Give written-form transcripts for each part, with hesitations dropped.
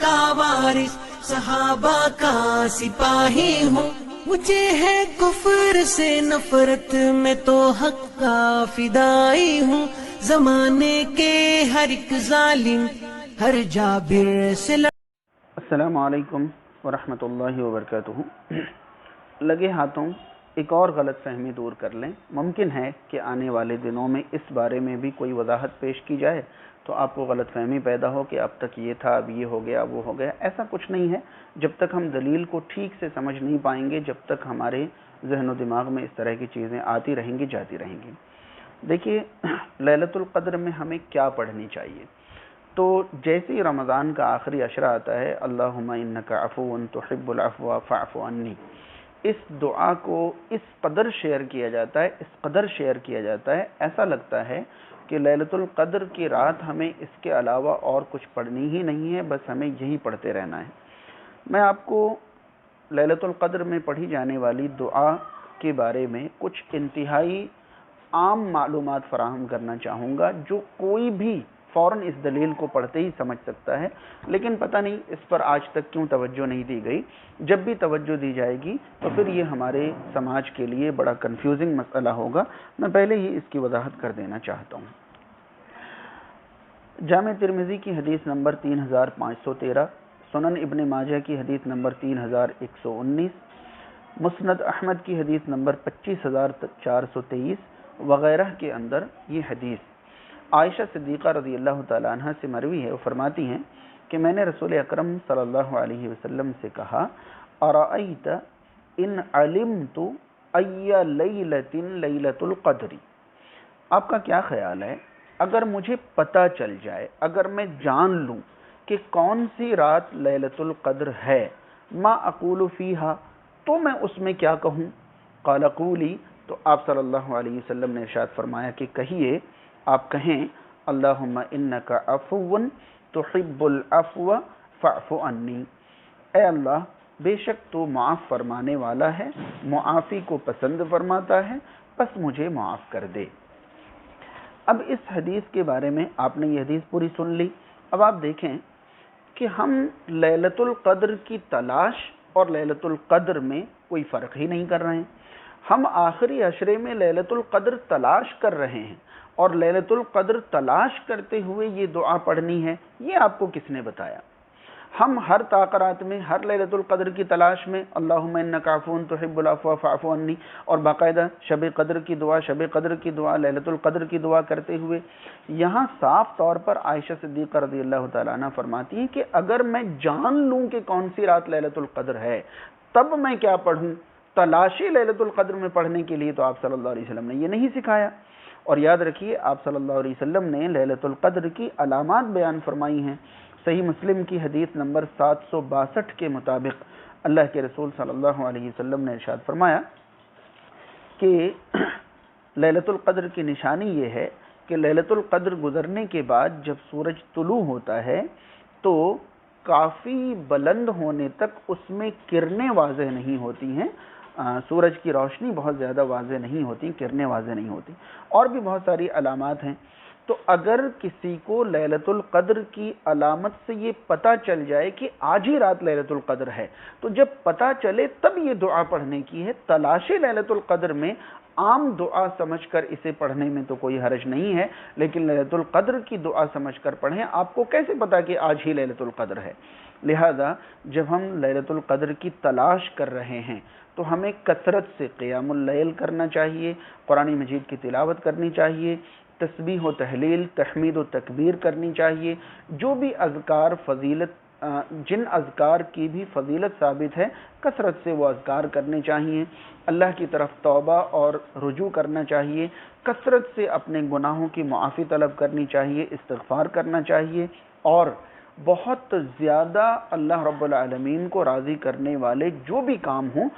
का वारिस, सहाबा का सिपाही हूँ। मुझे है कुफ्र से नफरत, मैं तो हक का फिदाई हूँ। जमाने के हर एक जालिम, हर जाबिर से अस्सलामु अलैकुम वरहमतुल्लाहि वबरकातुहू। लगे हाथों एक और गलत फहमी दूर कर लें। मुमकिन है कि आने वाले दिनों में इस बारे में भी कोई वजाहत पेश की जाए तो आपको गलत फहमी पैदा हो कि अब तक ये था, अब ये हो गया, वो हो गया। ऐसा कुछ नहीं है। जब तक हम दलील को ठीक से समझ नहीं पाएंगे, जब तक हमारे जहन और दिमाग में इस तरह की चीज़ें आती रहेंगी, जाती रहेंगी। देखिए, लैलतुल क़द्र में हमें क्या पढ़नी चाहिए। तो जैसे ही रमज़ान का आखिरी अशरा आता है, अल्लाहुम्मा इन्नका अफ़ुव्वुन तुहिब्बुल अफ़्व फ़अफ़ु अन्नी, इस दुआ को इस कदर शेयर किया जाता है, इस कदर शेयर किया जाता है, ऐसा लगता है कि लैलतुल क़द्र की रात हमें इसके अलावा और कुछ पढ़नी ही नहीं है, बस हमें यही पढ़ते रहना है। मैं आपको लैलतुल क़द्र में पढ़ी जाने वाली दुआ के बारे में कुछ इंतहाई आम मालूमात फराहम करना चाहूँगा, जो कोई भी फ़ौरन इस दलील को पढ़ते ही समझ सकता है, लेकिन पता नहीं इस पर आज तक क्यों तवज्जो नहीं दी गई। जब भी तवज्जो दी जाएगी तो फिर ये हमारे समाज के लिए बड़ा कंफ्यूजिंग मसला होगा। मैं पहले ही इसकी वजाहत कर देना चाहता हूँ। जामे तिरमिज़ी की हदीस नंबर 3513, सुनन इब्न माजा की हदीस नंबर 3119, मुस्नद अहमद की हदीस नंबर 25423 वगैरह के अंदर ये हदीस आयशा सिद्दीक़ा रज़ियल्लाहु तआला अन्हा से मरवी है। वो फरमाती हैं कि मैंने रसूल अकरम सल्लल्लाहु अलैहि वसल्लम से कहा, अराअयत इन अलिमतु अय्य लैलतिन लैलतुल क़द्री, आपका क्या ख्याल है अगर मुझे पता चल जाए, अगर मैं जान लूँ कि कौन सी रात लैलतुल क़द्र है, मा अक़ूलु फ़ीहा, तो मैं उसमें क्या कहूँ। क़ाल क़ूली, तो आप सल्लल्लाहु अलैहि वसल्लम ने इरशाद फरमाया कि कहिए, आप कहें, अल्लाहुम्मा इन्नका अफ़ुव्वुन तुहिब्बुल अफ़्व फ़अफ़ु अन्नी, ए अल्लाह, बेशक तो माफ़ फरमाने वाला है, मुआफ़ी को पसंद फरमाता है, बस मुझे माफ़ कर दे। अब इस हदीस के बारे में आपने ये हदीस पूरी सुन ली। अब आप देखें कि हम लैलतुल क़द्र की तलाश और लैलतुल क़द्र में कोई फ़र्क ही नहीं कर रहे हैं। हम आखिरी अशरे में लैलतुल क़द्र तलाश कर रहे हैं, और लैलतुल क़द्र तलाश करते हुए ये दुआ पढ़नी है, ये आपको किसने बताया। हम हर ताक़रात में, हर लैलतुल क़द्र की तलाश में अल्लाहुम्मा इन्नका अफ़ुव्वुन तुहिब्बुल अफ़्व फ़अफ़ु अन्नी, और बाकायदा शब क़द्र की दुआ, शब क़द्र की दुआ, लैलतुल क़द्र की दुआ करते हुए यहाँ साफ तौर पर आयशा सिद्दीक़ा रज़ियल्लाहु तआला अन्हा फरमाती हैं कि अगर मैं जान लूँ कि कौन सी रात लैलतुल क़द्र है, तब मैं क्या पढ़ूँ। तलाशी लैलतुल क़द्र में पढ़ने के लिए तो आप सल्लल्लाहु अलैहि वसल्लम ने ये नहीं सिखाया। और याद रखिए, आप सल्लल्लाहु अलैहि वसल्लम ने लैलतुल क़द्र की अलामात बयान फरमाई हैं। सही मुस्लिम की हदीस नंबर 762 के मुताबिक अल्लाह के रसूल सल्लल्लाहु अलैहि वसल्लम ने इरशाद फरमाया कि लैलतुल क़द्र की निशानी ये है कि लैलतुल क़द्र गुजरने के बाद जब सूरज तुलू होता है तो काफ़ी बुलंद होने तक उसमें किरणें वाज़ेह नहीं होती हैं। सूरज की रोशनी बहुत ज़्यादा वाज़ेह नहीं होती, किरणें वाज़ेह नहीं होती, और भी बहुत सारी अलामात हैं। तो अगर किसी को लैलतुल क़द्र की अलामत से ये पता चल जाए कि आज ही रात लैलतुल क़द्र है, तो जब पता चले तब ये दुआ पढ़ने की है। तलाशी लैलतुल क़द्र में आम दुआ समझकर इसे पढ़ने में तो कोई हर्ज नहीं है, लेकिन लैलतुल क़द्र की दुआ समझकर पढ़ें। आपको कैसे पता कि आज ही लैलतुल क़द्र है। लिहाजा जब हम लैलतुल क़द्र की तलाश कर रहे हैं तो हमें कसरत से क़ियामुल लैल करना चाहिए, कुरान मजीद की तिलावत करनी चाहिए, तस्बीह व तहलील, तहमीद व तकबीर करनी चाहिए। जो भी अज़कार फ़जीलत, जिन अज़कार की भी फ़जीलत साबित है, कसरत से वो अज़कार करने चाहिए। अल्लाह की तरफ तौबा और रुजू करना चाहिए। कसरत से अपने गुनाहों की मुआफ़ी तलब करनी चाहिए, इस्तिग़फ़ार करना चाहिए, और बहुत ज़्यादा अल्लाह रब्बुल आलमीन को राज़ी करने वाले जो भी काम हों,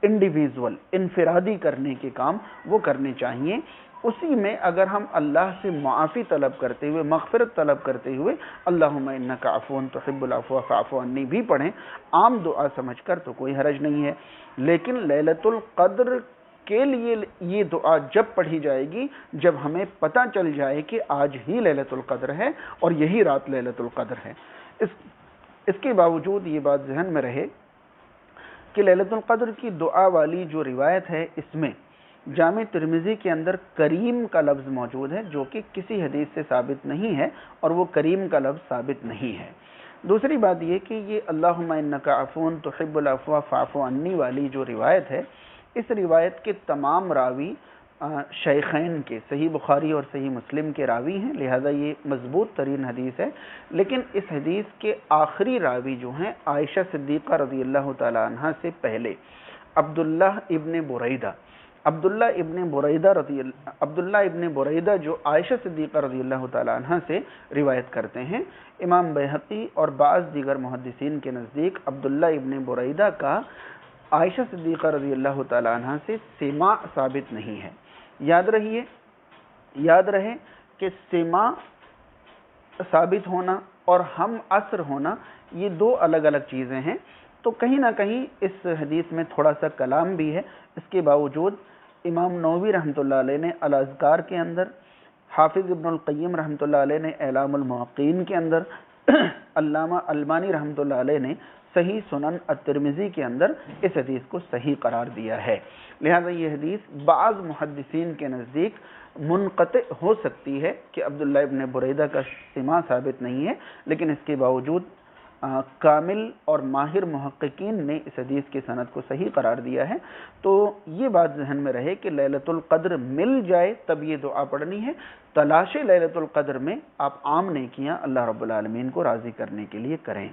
इंडिविजुअल, इनफिरादी करने के काम, वो करने चाहिए। उसी में अगर हम अल्लाह से मुआफ़ी तलब करते हुए, मग़फ़िरत तलब करते हुए अल्लाहुम्मा इन्नका अफ़ुव्वुन तुहिब्बुल अफ़्व फ़अफ़ु अन्नी भी पढ़ें, आम दुआ समझकर, तो कोई हरज नहीं है। लेकिन लैलतुल क़द्र के लिए ये दुआ जब पढ़ी जाएगी जब हमें पता चल जाए कि आज ही लैलतुल क़द्र है और यही रात लैलतुल क़द्र है। اس کے باوجود یہ بات ذہن میں رہے کہ لیلۃ القدر کی دعا والی جو روایت ہے اس میں جامع ترمذی کے اندر کریم کا لفظ موجود ہے، جو کہ کسی حدیث سے ثابت نہیں ہے، اور وہ کریم کا لفظ ثابت نہیں ہے۔ دوسری بات یہ کہ یہ اللہم انک عفو تحب العفو فاعف عنی والی جو روایت ہے، اس روایت کے تمام راوی شیخین کے، صحیح بخاری اور صحیح مسلم کے راوی ہیں، لہذا یہ مضبوط ترین حدیث ہے۔ لیکن اس حدیث کے آخری راوی جو ہیں عائشہ صدیقہ رضی اللہ تعالی عنہ سے پہلے عبداللہ ابن بریدہ جو عائشہ صدیقہ رضی اللہ تعالی عنہ سے روایت کرتے ہیں، امام بیہقی اور بعض دیگر محدثین کے نزدیک عبداللہ ابن بریدہ کا عائشہ صدیقہ رضی اللہ تعالی عنہ سے سماع ثابت نہیں ہے۔ یاد رہے کہ سماع ثابت ہونا اور ہم عصر ہونا یہ دو الگ الگ چیزیں ہیں، تو کہیں نہ کہیں اس حدیث میں تھوڑا سا کلام بھی ہے۔ اس کے باوجود امام نووی رحمۃ اللہ علیہ نے الاذکار کے اندر، حافظ ابن القیم رحمۃ اللہ علیہ نے اعلام الموقعین کے اندر، علامہ البانی رحمۃ اللہ علیہ نے صحیح سنن الترمذی کے اندر اس حدیث کو صحیح قرار دیا ہے۔ لہذا یہ حدیث بعض محدثین کے نزدیک منقطع ہو سکتی ہے کہ عبداللہ ابن بریدہ کا سماع ثابت نہیں ہے، لیکن اس کے باوجود کامل اور ماہر محققین نے اس حدیث کی سند کو صحیح قرار دیا ہے۔ تو یہ بات ذہن میں رہے کہ لیلۃ القدر مل جائے تب یہ دعا پڑھنی ہے۔ تلاش لیلۃ القدر میں آپ عام نیکیاں اللہ رب العالمین کو راضی کرنے کے لیے کریں۔